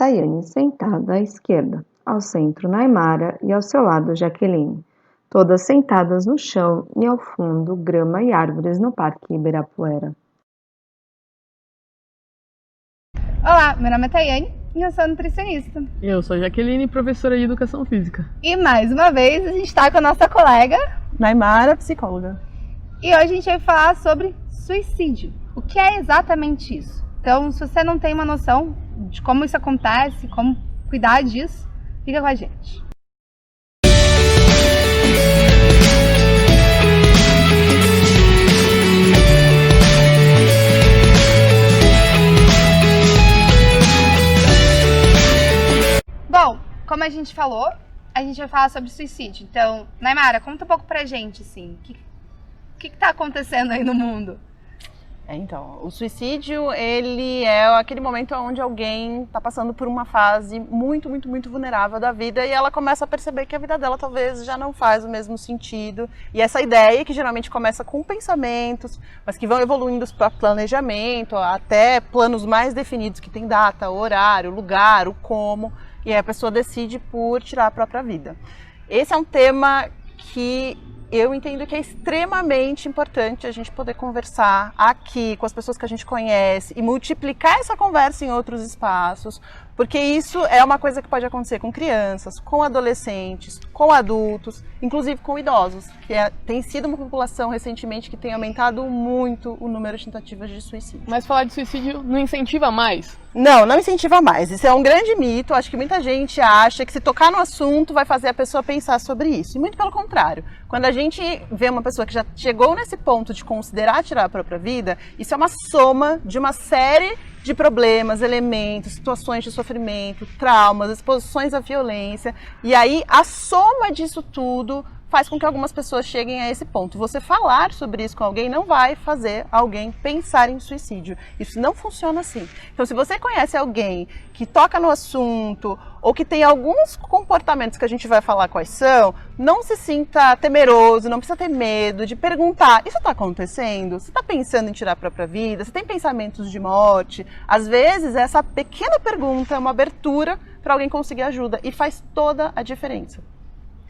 Tayane sentada à esquerda, ao centro Naimara e ao seu lado Jaqueline, todas sentadas no chão e ao fundo grama e árvores no Parque Ibirapuera. Olá, meu nome é Tayane e eu sou nutricionista. Eu sou a Jaqueline, professora de Educação Física. E mais uma vez a gente está com a nossa colega Naimara, psicóloga. E hoje a gente vai falar sobre suicídio. O que é exatamente isso? Então, se você não tem uma noção de como isso acontece, como cuidar disso, fica com a gente. Bom, como a gente falou, a gente vai falar sobre suicídio. Então, Naimara, conta um pouco pra gente, assim, o que tá acontecendo aí no mundo? Então, o suicídio, ele é aquele momento onde alguém está passando por uma fase muito vulnerável da vida e ela começa a perceber que a vida dela talvez já não faz o mesmo sentido. E essa ideia, que geralmente começa com pensamentos, mas que vão evoluindo para planejamento, até planos mais definidos que tem data, horário, lugar, o como, e aí a pessoa decide por tirar a própria vida. Esse é um tema que eu entendo que é extremamente importante a gente poder conversar aqui com as pessoas que a gente conhece e multiplicar essa conversa em outros espaços, porque isso é uma coisa que pode acontecer com crianças, com adolescentes, com adultos, inclusive com idosos, que tem sido uma população recentemente que tem aumentado muito o número de tentativas de suicídio. Mas falar de suicídio não incentiva mais? Não incentiva mais. Isso é um grande mito. Acho que muita gente acha que se tocar no assunto vai fazer a pessoa pensar sobre isso. E muito pelo contrário. Quando a gente vê uma pessoa que já chegou nesse ponto de considerar tirar a própria vida, isso é uma soma de uma série de problemas, elementos, situações de sofrimento, traumas, exposições à violência. E aí a soma disso tudo faz com que algumas pessoas cheguem a esse ponto. Você falar sobre isso com alguém não vai fazer alguém pensar em suicídio. Isso não funciona assim. Então, se você conhece alguém que toca no assunto ou que tem alguns comportamentos que a gente vai falar quais são, não se sinta temeroso, não precisa ter medo de perguntar: isso está acontecendo? Você está pensando em tirar a própria vida? Você tem pensamentos de morte? Às vezes, essa pequena pergunta é uma abertura para alguém conseguir ajuda e faz toda a diferença.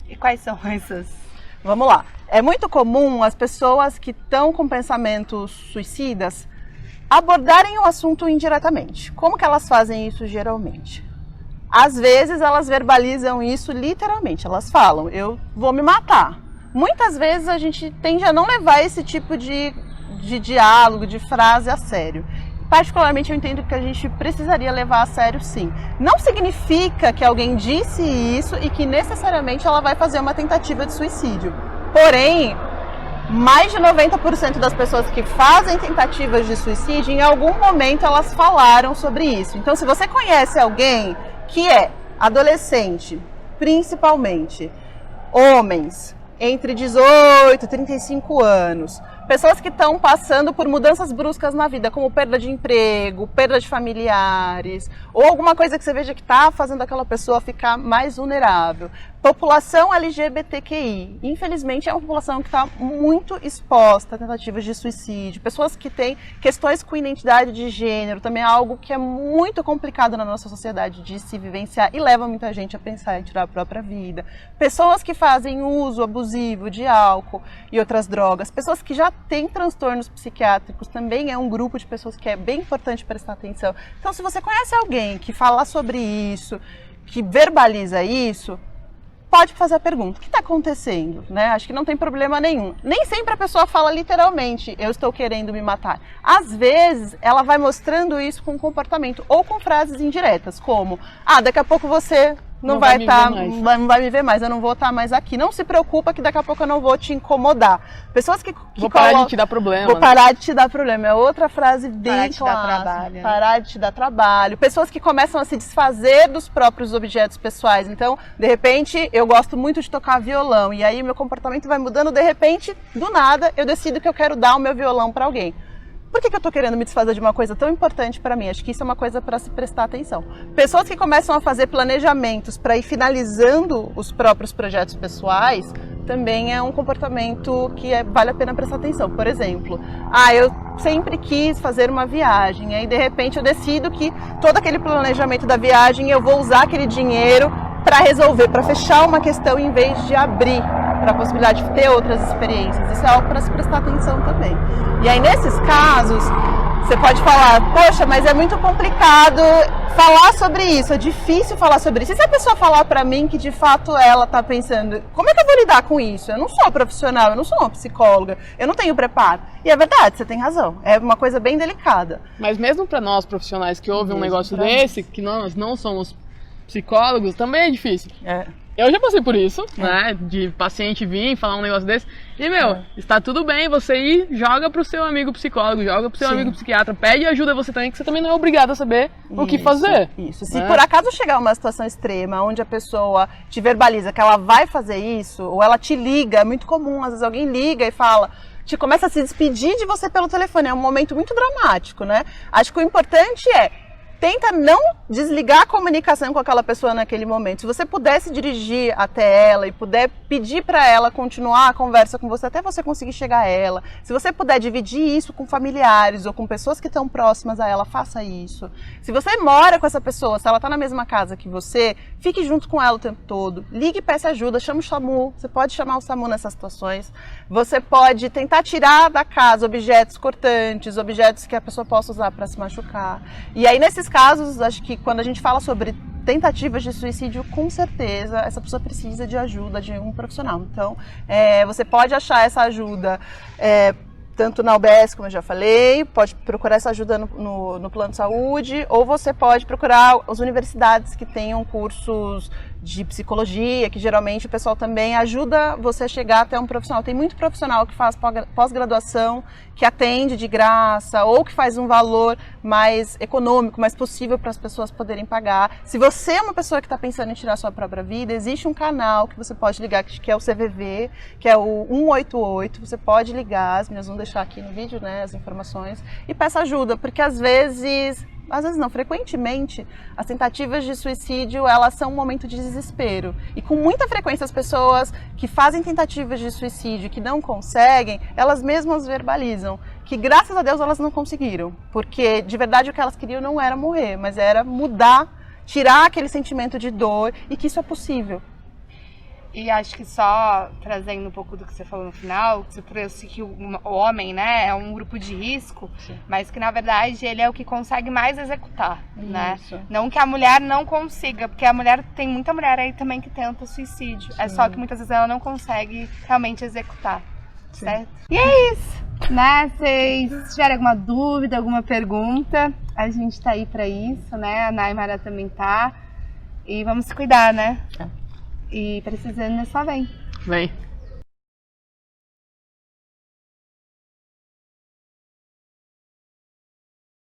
E quais são essas? Vamos lá. É muito comum as pessoas que estão com pensamentos suicidas abordarem o assunto indiretamente. Como que elas fazem isso geralmente? Às vezes elas verbalizam isso literalmente. Elas falam: eu vou me matar. Muitas vezes a gente tende a não levar esse tipo de diálogo, de frase a sério. Particularmente eu entendo que a gente precisaria levar a sério, sim. Não significa que alguém disse isso e que necessariamente ela vai fazer uma tentativa de suicídio. Porém, mais de 90% das pessoas que fazem tentativas de suicídio, em algum momento elas falaram sobre isso. Então, se você conhece alguém que é adolescente, principalmente homens entre 18 e 35 anos, pessoas que estão passando por mudanças bruscas na vida, como perda de emprego, perda de familiares, ou alguma coisa que você veja que está fazendo aquela pessoa ficar mais vulnerável. População LGBTQI, infelizmente é uma população que está muito exposta a tentativas de suicídio. Pessoas que têm questões com identidade de gênero, também é algo que é muito complicado na nossa sociedade de se vivenciar e leva muita gente a pensar em tirar a própria vida. Pessoas que fazem uso abusivo de álcool e outras drogas. Pessoas que já têm transtornos psiquiátricos, também é um grupo de pessoas que é bem importante prestar atenção. Então, se você conhece alguém que fala sobre isso, que verbaliza isso, pode fazer a pergunta: o que está acontecendo? Né? Acho que não tem problema nenhum. Nem sempre a pessoa fala literalmente: eu estou querendo me matar. Às vezes, ela vai mostrando isso com comportamento ou com frases indiretas, como: daqui a pouco você não vai me ver mais, eu não vou estar mais aqui. Não se preocupa que daqui a pouco eu não vou te incomodar. Pessoas que vou parar de te dar problema. Vou parar de te dar problema. É outra frase bem clássica. Parar de dar trabalho. Parar de te dar trabalho. Pessoas que começam a se desfazer dos próprios objetos pessoais. Então, de repente, eu gosto muito de tocar violão. E aí meu comportamento vai mudando. De repente, do nada, eu decido que eu quero dar o meu violão para alguém. Por que eu estou querendo me desfazer de uma coisa tão importante para mim? Acho que isso é uma coisa para se prestar atenção. Pessoas que começam a fazer planejamentos para ir finalizando os próprios projetos pessoais, também é um comportamento que vale a pena prestar atenção. Por exemplo, eu sempre quis fazer uma viagem. E aí, de repente, eu decido que todo aquele planejamento da viagem eu vou usar aquele dinheiro para resolver, para fechar uma questão em vez de abrir para a possibilidade de ter outras experiências. Isso é algo para se prestar atenção também. E aí, nesses casos, você pode falar, poxa, mas é muito complicado falar sobre isso, é difícil falar sobre isso. E se a pessoa falar para mim que de fato ela está pensando, como é que eu vou lidar com isso? Eu não sou profissional, eu não sou uma psicóloga, eu não tenho preparo. E é verdade, você tem razão, é uma coisa bem delicada. Mas mesmo para nós profissionais que ouvem um negócio desse, que nós não somos psicólogos, também é difícil. Eu já passei por isso, né? De paciente vir falar um negócio desse. E, está tudo bem você ir, joga pro seu amigo psicólogo, joga pro seu amigo psiquiatra, pede ajuda você também, que você também não é obrigado a saber o que fazer. Isso. Se por acaso chegar uma situação extrema, onde a pessoa te verbaliza que ela vai fazer isso, ou ela te liga, é muito comum, às vezes alguém liga e fala, começa a se despedir de você pelo telefone, é um momento muito dramático, né? Acho que o importante tenta não desligar a comunicação com aquela pessoa naquele momento. Se você puder se dirigir até ela e puder pedir para ela continuar a conversa com você até você conseguir chegar a ela, se você puder dividir isso com familiares ou com pessoas que estão próximas a ela, faça isso. Se você mora com essa pessoa, se ela está na mesma casa que você, fique junto com ela o tempo todo. Ligue e peça ajuda, chame o SAMU. Você pode chamar o SAMU nessas situações. Você pode tentar tirar da casa objetos cortantes, objetos que a pessoa possa usar para se machucar. E aí, nesses casos, acho que quando a gente fala sobre tentativas de suicídio, com certeza essa pessoa precisa de ajuda de um profissional. Então, você pode achar essa ajuda tanto na UBS, como eu já falei, pode procurar essa ajuda no plano de saúde, ou você pode procurar as universidades que tenham cursos de psicologia, que geralmente o pessoal também ajuda você a chegar até um profissional. Tem muito profissional que faz pós-graduação, que atende de graça, ou que faz um valor mais econômico, mais possível para as pessoas poderem pagar. Se você é uma pessoa que está pensando em tirar a sua própria vida, existe um canal que você pode ligar, que é o CVV, que é o 188, você pode ligar, as meninas vão deixar aqui no vídeo, né, as informações, e peça ajuda, porque às vezes não, frequentemente, as tentativas de suicídio, elas são um momento de desespero. E com muita frequência as pessoas que fazem tentativas de suicídio e que não conseguem, elas mesmas verbalizam que, graças a Deus, elas não conseguiram. Porque, de verdade, o que elas queriam não era morrer, mas era mudar, tirar aquele sentimento de dor e que isso é possível. E acho que só trazendo um pouco do que você falou no final, você trouxe que o homem, né, é um grupo de risco, mas que na verdade ele é o que consegue mais executar, né? Não que a mulher não consiga, porque tem muita mulher aí também que tenta suicídio. É só que muitas vezes ela não consegue realmente executar, certo? E é isso, né? Se tiverem alguma dúvida, alguma pergunta, a gente tá aí pra isso, né? A Naimara também tá. E vamos se cuidar, né? E precisando, só vem. Vem.